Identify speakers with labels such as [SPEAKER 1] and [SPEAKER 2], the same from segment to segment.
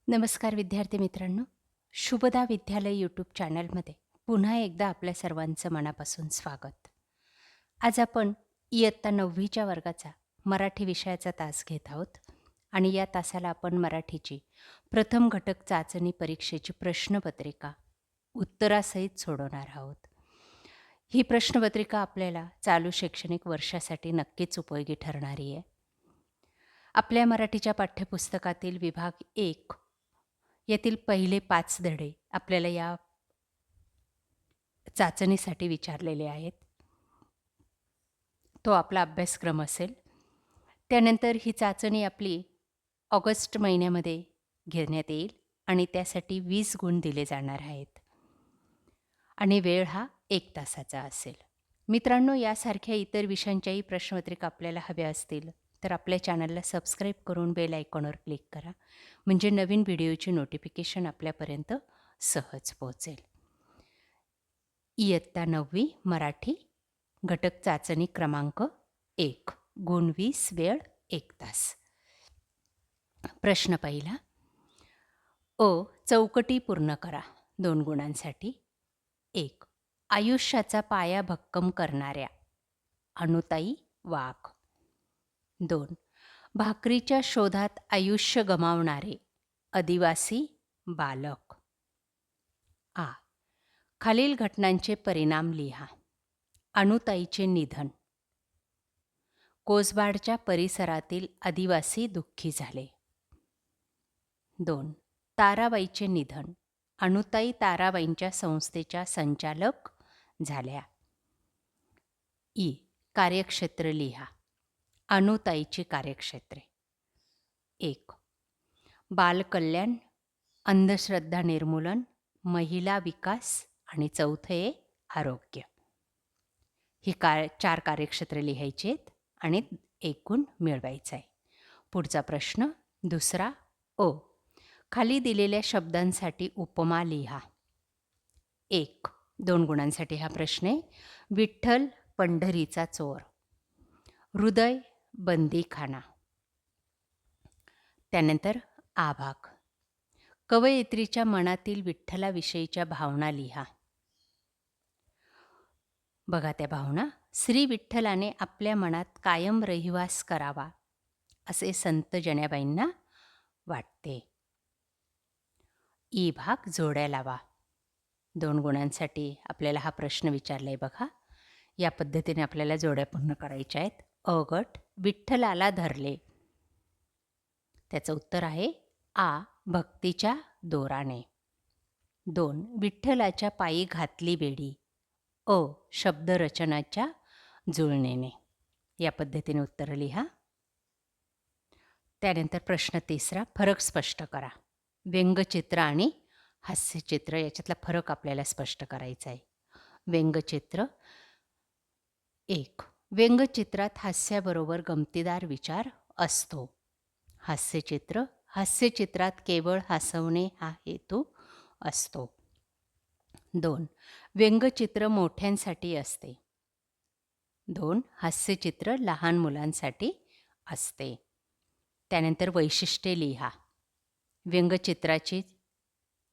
[SPEAKER 1] नमस्कार विद्यार्थी मित्रांनो. शुभदा विद्यालय यूट्यूब चॅनलमध्ये पुन्हा एकदा आपल्या सर्वांचं मनापासून स्वागत. आज आपण इयत्ता 9वीच्या वर्गाचा मराठी विषयाचा तास घेत आहोत आणि या तासाला आपण मराठीची प्रथम घटक चाचणी परीक्षेची प्रश्नपत्रिका उत्तरासहित सोडवणार आहोत. ही प्रश्नपत्रिका आपल्याला चालू शैक्षणिक वर्षासाठी नक्कीच उपयोगी ठरणारी आहे. आपल्या मराठीच्या पाठ्यपुस्तकातील विभाग 1 यातील पहिले 5 धडे आपल्याला या चाचणीसाठी विचारलेले आहेत. तो आपला अभ्यासक्रम असेल. त्यानंतर ही चाचणी आपली ऑगस्ट महिन्यामध्ये घेण्यात येईल आणि त्यासाठी 20 गुण दिले जाणार आहेत आणि वेळ हा 1 तासाचा असेल. मित्रांनो, यासारख्या इतर विषयांच्याही प्रश्नपत्रिका आपल्याला हव्या असतील तर आपल्या चॅनलला सबस्क्राईब करून बेल आयकॉनवर क्लिक करा, म्हणजे नवीन व्हिडिओची नोटिफिकेशन आपल्यापर्यंत सहज पोहोचेल. इयत्ता 9वी मराठी घटक चाचणी क्रमांक 1, गुण 20, वेळ 1 तास. प्रश्न पहिला. चौकटी पूर्ण करा 2 गुणांसाठी. 1. आयुष्याचा पाया भक्कम करणाऱ्या अनुताई वाघ. 2. भाकरीच्या शोधात आयुष्य गमावणारे आदिवासी बालक. खालील घटनांचे परिणाम लिहा. अनुताईचे निधन. कोसबाडच्या परिसरातील आदिवासी दुःखी झाले. 2. ताराबाईचे निधन. अनुताई ताराबाईंच्या संस्थेच्या संचालक झाल्या. कार्यक्षेत्र लिहा. अनुताईची कार्यक्षेत्रे. 1. बालकल्याण, अंधश्रद्धा निर्मूलन, महिला विकास आणि चौथे आरोग्य. ही 4 कार्यक्षेत्रे लिहायची आहेत आणि 1 गुण मिळवायचा आहे. पुढचा प्रश्न दुसरा. खाली दिलेल्या शब्दांसाठी उपमा लिहा. 1. 2 गुणांसाठी हा प्रश्न आहे. विठ्ठल पंढरीचा चोर. हृदय बंदीखाना. त्यानंतर भाग. कवयित्रीच्या मनातील विठ्ठलाविषयीच्या भावना लिहा. बघा त्या भावना. श्री विठ्ठलाने आपल्या मनात कायम रहिवास करावा असे संत जनाबाईंना वाटते. भाग. जोड्या लावा. 2 गुणांसाठी आपल्याला हा प्रश्न विचारला आहे बघा. या पद्धतीने आपल्याला जोड्या पूर्ण करायच्या आहेत. गट. विठ्ठलाला धरले. त्याचं उत्तर आहे भक्तीच्या दोराने. 2. विठ्ठलाच्या पायी घातली बेडी. शब्दरचनाच्या जुळणीने. या पद्धतीने उत्तर लिहा. त्यानंतर प्रश्न तिसरा. फरक स्पष्ट करा. व्यंगचित्र आणि हास्यचित्र याच्यातला फरक आपल्याला स्पष्ट करायचा आहे. व्यंगचित्र. 1. व्यंगचित्रात हास्याबरोबर गमतीदार विचार असतो. हास्यचित्र. हास्यचित्रात केवळ हसवणे हा हेतू असतो. 2. व्यंगचित्र मोठ्यांसाठी असते. 2. हास्यचित्र लहान मुलांसाठी असते. त्यानंतर वैशिष्ट्ये लिहा. व्यंगचित्राची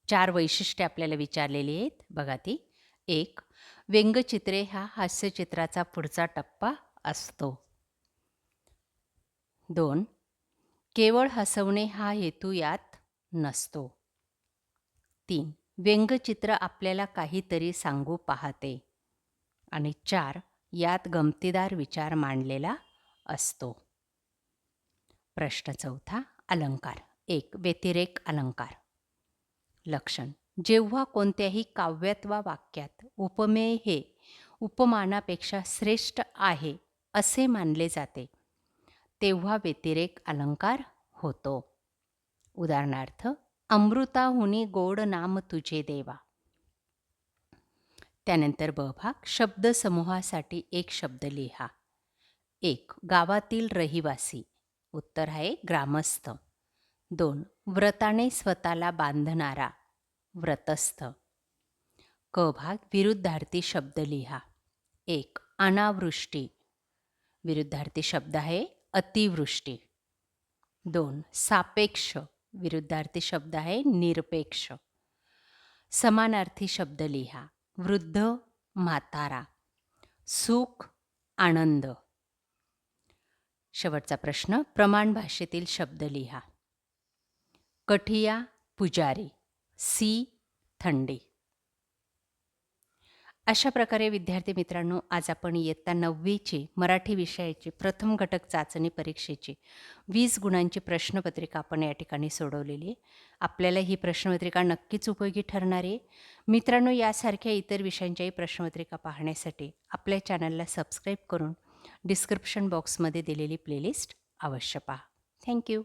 [SPEAKER 1] 4 वैशिष्ट्ये आपल्याला विचारलेली आहेत. बघा ती. 1. व्यंगचित्रे हा हास्यचित्राचा पुढचा टप्पा असतो. 2. केवळ हसवणे हा हेतू यात नसतो. 3. व्यंगचित्र आपल्याला काहीतरी सांगू पाहते. आणि 4. यात गमतीदार विचार मांडलेला असतो. प्रश्न चौथा. अलंकार. 1. व्यतिरेक अलंकार. लक्षण. जेव्हा कोणत्याही काव्यात वा वाक्यात उपमेय हे उपमानापेक्षा श्रेष्ठ आहे असे मानले जाते तेव्हा व्यतिरेक अलंकार होतो. उदाहरणार्थ, अमृताहुनी गोड नाम तुझे देवा. त्यानंतर भाग. शब्दसमूहासाठी 1 शब्द लिहा. 1. गावातील रहिवासी. उत्तर आहे ग्रामस्थ. 2. व्रताने स्वतःला बांधणारा. व्रतस्थ. भाग. विरुद्धार्थी शब्द लिहा. 1. अनावृष्टी. विरुद्धार्थी शब्द आहे अतिवृष्टी. 2. सापेक्ष. विरुद्धार्थी शब्द आहे निरपेक्ष. समानार्थी शब्द लिहा. वृद्ध, म्हातारा, सुख, आनंद. शेवटचा प्रश्न, प्रमाण भाषेतील शब्द लिहा. कठिया, पुजारी, सी, थंडी. अशा प्रकारे विद्यार्थी मित्रांनो, आज आपण इयत्ता 9वीची मराठी विषयाची प्रथम घटक चाचणी परीक्षेची 20 गुणांची प्रश्नपत्रिका आपण या ठिकाणी सोडवलेली आहे. आपल्याला ही प्रश्नपत्रिका नक्कीच उपयोगी ठरणार आहे. मित्रांनो, यासारख्या इतर विषयांच्याही प्रश्नपत्रिका पाहण्यासाठी आपल्या चॅनलला सबस्क्राईब करून डिस्क्रिप्शन बॉक्समध्ये दिलेली प्लेलिस्ट अवश्य पहा. थँक्यू.